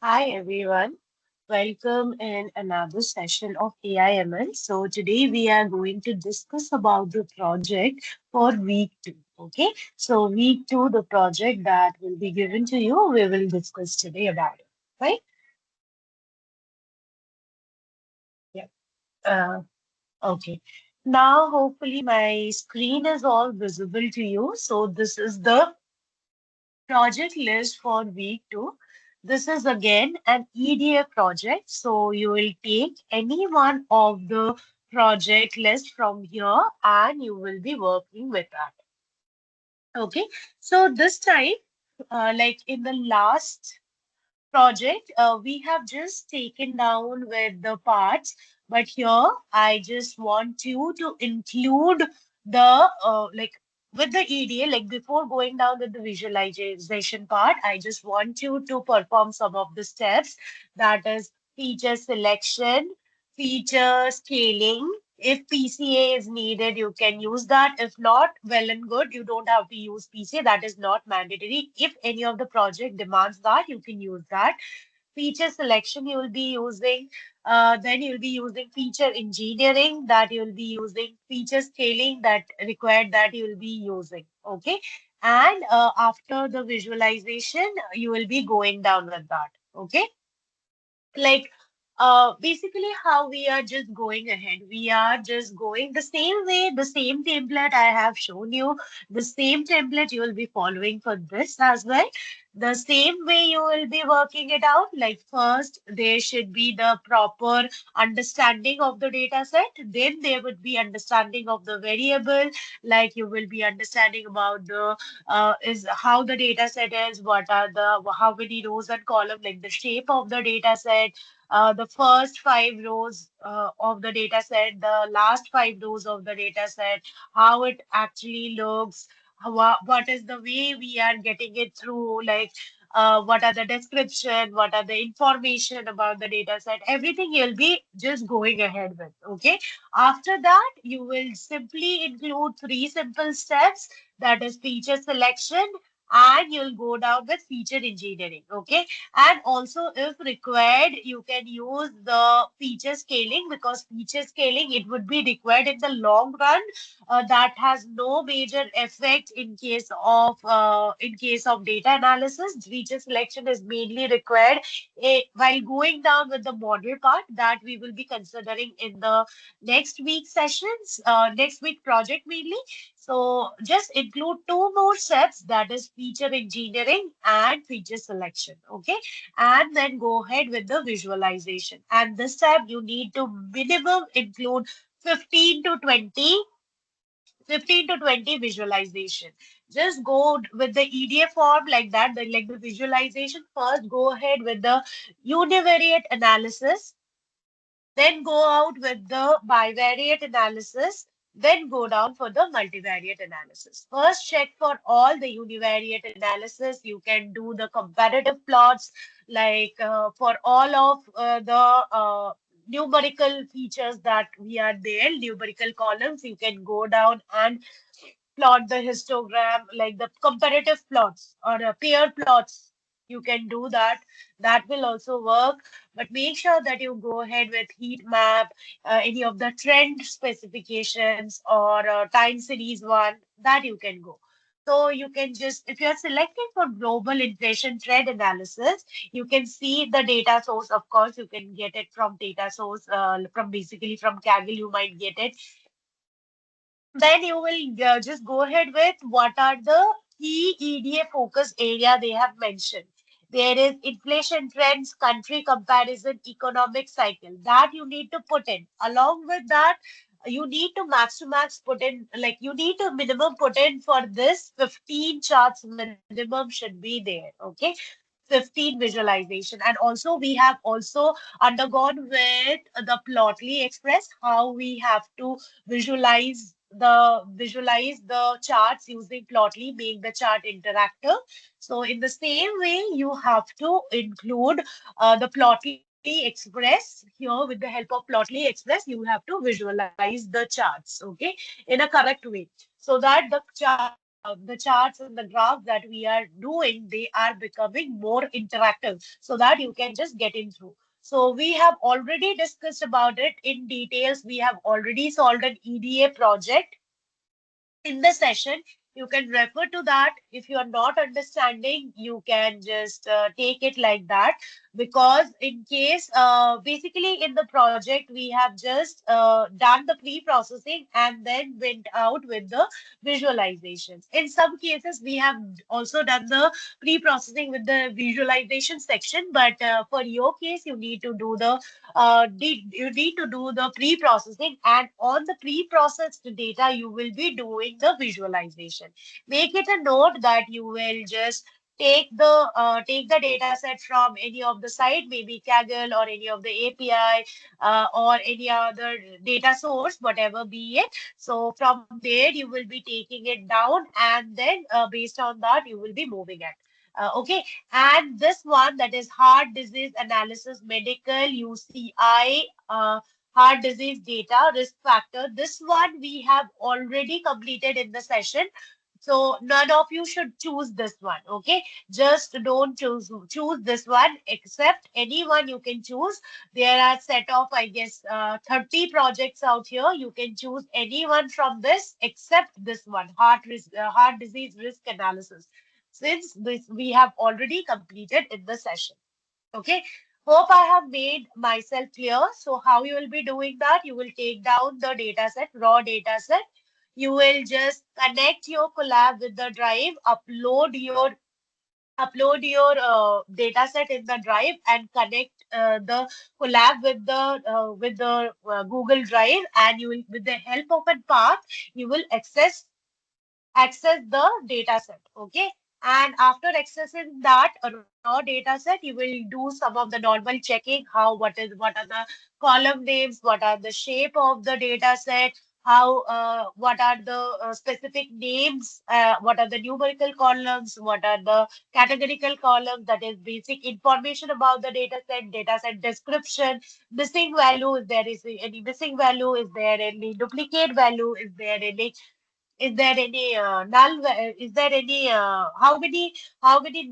Hi everyone, welcome in another session of AIML. So today we are going to discuss about the project for week two. Okay, so week two, the project that will be given to you, we will discuss today about it. Right? Yeah. Uh, okay. Now hopefully my screen is all visible to you. So this is the project list for week two. This is again an EDA project. So you will take any one of the project list from here and you will be working with that. Okay. So this time, like in the last project, we have just taken down with the parts, but here I just want you to include the like with the EDA, like before going down with the visualization part, I just want you to perform some of the steps that is feature selection, feature scaling. If PCA is needed, you can use that. If not, well and good. You don't have to use PCA. That is not mandatory. If any of the project demands that, you can use that. Feature selection you will be using. Then you'll be using feature engineering that you'll be using. Feature scaling that required that you will be using. Okay. And after the visualization, you will be going down with that. Okay, like basically how we are just going ahead, we are just going the same way, the same template I have shown you, the same template you will be following for this as well. The same way you will be working it out. Like first there should be the proper understanding of the data set, then there would be understanding of the variable, like you will be understanding about the is how the data set is, what are the how many rows and column, like the shape of the data set, the first five rows of the data set, the last five rows of the data set, how it actually looks, what is the way we are getting it through, like what are the description, what are the information about the data set, everything you'll be just going ahead with. Okay. After that, you will simply include three simple steps, that is feature selection, and you'll go down with feature engineering. Okay, and also if required you can use the feature scaling, because feature scaling it would be required in the long run. That has no major effect in case of data analysis. Feature selection is mainly required while going down with the model part that we will be considering in the next week sessions, next week project mainly. So just include two more steps, that is feature engineering and feature selection. Okay, and then go ahead with the visualization. And this time you need to minimum include 15 to 20 15 to 20 visualization. Just go with the EDA form like that, like the visualization. First, go ahead with the univariate analysis, then go out with the bivariate analysis, then go down for the multivariate analysis. First, check for all the univariate analysis. You can do the comparative plots, like for all of numerical features that we are there, numerical columns, you can go down and plot the histogram, like the comparative plots or pair plots. You can do that. That will also work. But make sure that you go ahead with heat map, any of the trend specifications or time series one, that you can go. So you can just, if you're selecting for global inflation trend analysis, you can see the data source. Of course, you can get it from data source, from basically from Kaggle, you might get it. Then you will just go ahead with what are the key EDA focus area they have mentioned. There is inflation trends, country comparison, economic cycle that you need to put in. Along with that, you need to max put in, like you need to minimum put in for this 15 charts minimum should be there. Okay. 15 visualization. And also we have also undergone with the Plotly Express, how we have to visualize the charts using Plotly, make the chart interactive. So in the same way, you have to include the Plotly Express here. With the help of Plotly Express, you have to visualize the charts, okay, in a correct way, so that the charts the charts and the graphs that we are doing, they are becoming more interactive so that you can just get in through. So we have already discussed about it in details. We have already solved an EDA project in the session. You can refer to that. If you are not understanding, you can just take it like that. Because in case, basically in the project, we have just done the pre-processing and then went out with the visualizations. In some cases, we have also done the pre-processing with the visualization section. But for your case, you need to do the you need to do the pre-processing, and on the pre-processed data, you will be doing the visualization. Make it a note that you will just take the data set from any of the site, maybe Kaggle or any of the API or any other data source, whatever be it. So from there, you will be taking it down, and then based on that, you will be moving it. Okay, and this one, that is heart disease analysis, medical UCI, heart disease data, risk factor. This one we have already completed in the session. So none of you should choose this one. Okay, just don't choose this one, except anyone you can choose. There are set of, I guess, 30 projects out here. You can choose anyone from this except this one, heart disease risk analysis, since this we have already completed in the session. Okay. Hope I have made myself clear. So how you will be doing that? You will take down the data set, raw data set. You will just connect your collab with the drive, upload your data set in the drive, and connect the collab with the Google Drive, and you will, with the help of a path, you will access the data set. Okay, and after accessing that raw data set, you will do some of the normal checking, how what are the column names, what are the shape of the data set, how what are the specific names, what are the numerical columns, what are the categorical columns, that is basic information about the data set description, missing value, is there is any missing value, is there any duplicate value, is there any is there any how many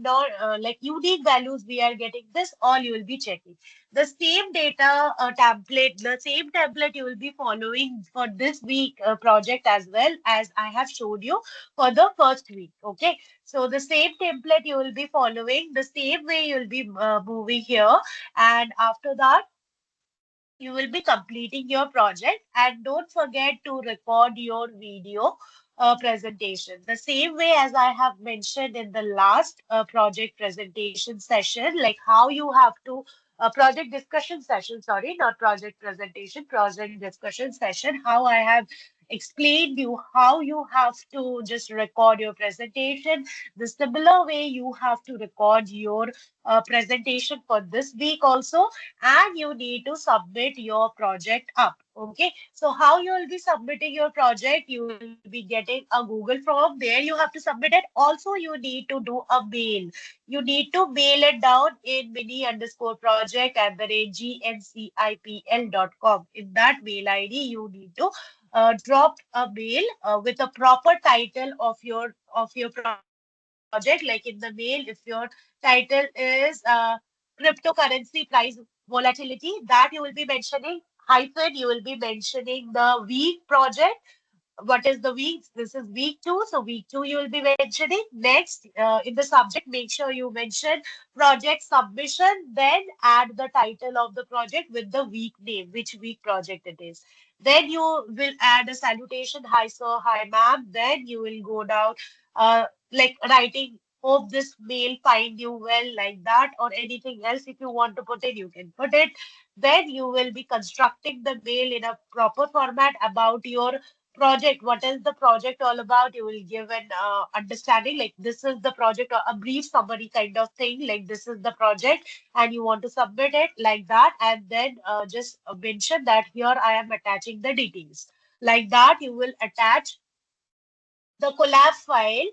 non like unique values we are getting? This all you will be checking. The same data template, the same template you will be following for this week project as well as I have showed you for the first week. Okay, so the same template you will be following, the same way you will be moving here, and after that you will be completing your project, and don't forget to record your video presentation. The same way as I have mentioned in the last project presentation session, like how you have to project discussion session, sorry, not project presentation, project discussion session, how I have explained you how you have to just record your presentation. The similar way you have to record your presentation for this week also, and you need to submit your project up. Okay, so how you will be submitting your project? You will be getting a Google form, there you have to submit it. Also, you need to do a mail. You need to mail it down in mini underscore project at the rate gncipl.com. In that mail ID, you need to drop a mail with a proper title of your project. Like in the mail, if your title is cryptocurrency price volatility, that you will be mentioning hyphen, you will be mentioning the week project. What is the week? This is week two. So week two you will be mentioning. Next, in the subject, make sure you mention project submission. Then add the title of the project with the week name, which week project it is. Then you will add a salutation, hi sir, hi ma'am. Then you will go down, like writing, hope this mail find you well, like that, or anything else. If you want to put it, you can put it. Then you will be constructing the mail in a proper format about your project. What is the project all about? You will give an understanding, like this is the project, or a brief summary kind of thing, like this is the project and you want to submit it, like that. And then just mention that here I am attaching the details. Like that, you will attach the collab file,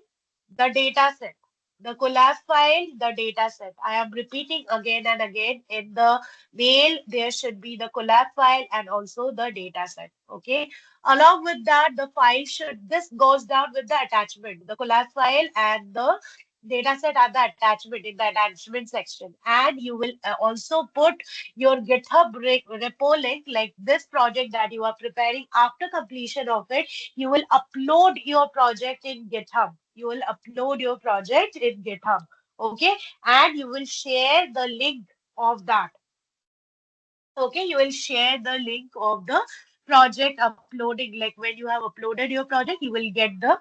the data set. The collab file, the data set. I am repeating again and again. In the mail, there should be the collab file and also the data set. Okay. Along with that, the file should, this goes down with the attachment, the collab file and the data set are the attachment in the attachment section. And you will also put your GitHub repo link, like this project that you are preparing. After completion of it, you will upload your project in GitHub. You will upload your project in GitHub. Okay. And you will share the link of that. Okay. You will share the link of the project uploading. Like when you have uploaded your project, you will get the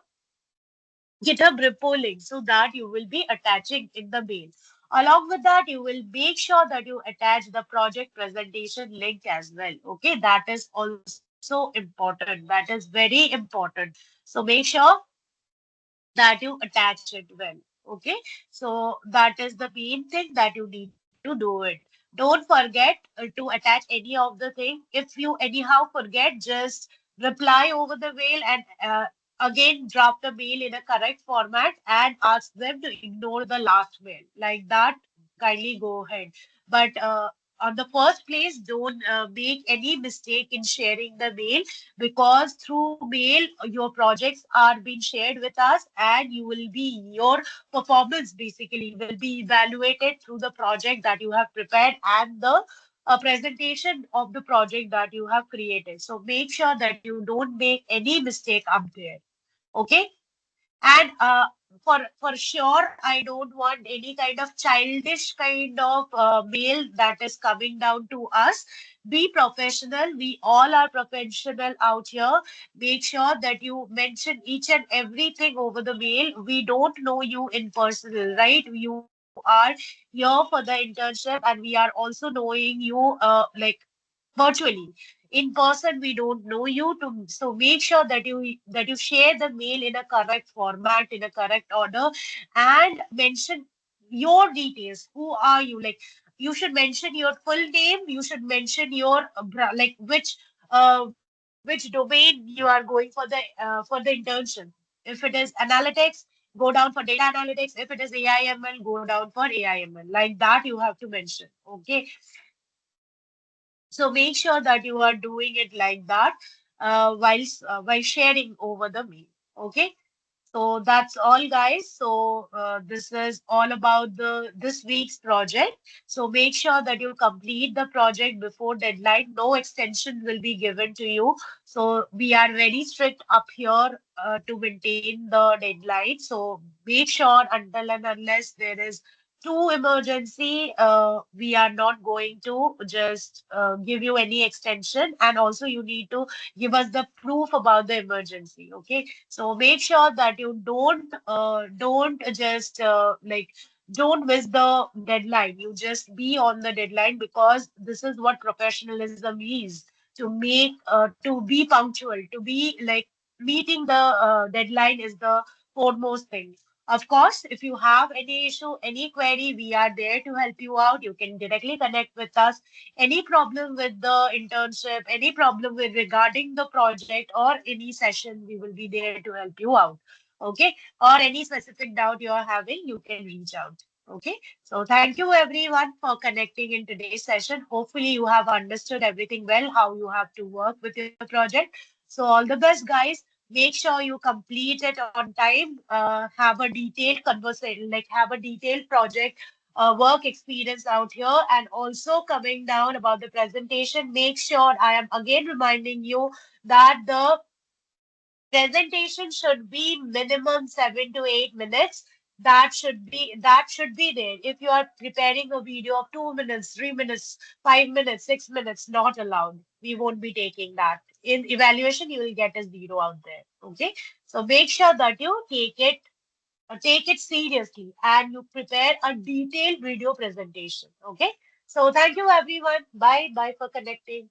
GitHub repo link so that you will be attaching in the mail. Along with that, you will make sure that you attach the project presentation link as well. Okay, that is also important. That is very important. So make sure that you attach it well. Okay, so that is the main thing that you need to do it. Don't forget to attach any of the thing. If you anyhow forget, just reply over the mail and again drop the mail in a correct format and ask them to ignore the last mail. Like that, kindly go ahead. But on the first place, don't make any mistake in sharing the mail, because through mail your projects are being shared with us, and you will be your performance basically will be evaluated through the project that you have prepared and the presentation of the project that you have created. So make sure that you don't make any mistake up there. Okay. And for sure, I don't want any kind of childish kind of mail that is coming down to us. Be professional. We all are professional out here. Make sure that you mention each and everything over the mail. We don't know you in personal, right? You are here for the internship, and we are also knowing you like virtually. In person we don't know you to, so make sure that you share the mail in a correct format, in a correct order, and mention your details. Who are you? Like, you should mention your full name, you should mention your like which domain you are going for the internship. If it is analytics, go down for data analytics. If it is AIML, go down for AIML. Like that you have to mention. Okay. So make sure that you are doing it like that while sharing over the mail. Okay. So that's all, guys. So this is all about the this week's project. So make sure that you complete the project before deadline. No extension will be given to you. So we are very strict up here to maintain the deadline. So make sure until and unless there is true emergency, we are not going to just give you any extension. And also you need to give us the proof about the emergency. Okay. So make sure that you don't just don't miss the deadline. You just be on the deadline, because this is what professionalism is. To make to be punctual, to be like meeting the deadline is the foremost thing. Of course, if you have any issue, any query, we are there to help you out. You can directly connect with us. Any problem with the internship, any problem with regarding the project or any session, we will be there to help you out. Okay. Or any specific doubt you are having, you can reach out. Okay. So thank you everyone for connecting in today's session. Hopefully you have understood everything well, how you have to work with your project. So all the best, guys. Make sure you complete it on time. Have a detailed conversation, like have a detailed project work experience out here. And also coming down about the presentation, make sure, I am again reminding you that the presentation should be minimum 7 to 8 minutes. That should be there. If you are preparing a video of 2 minutes, 3 minutes, 5 minutes, 6 minutes, not allowed. We won't be taking that. In evaluation, you will get a zero out there. Okay. So make sure that you take it seriously and you prepare a detailed video presentation. Okay. So thank you everyone. Bye. Bye for connecting.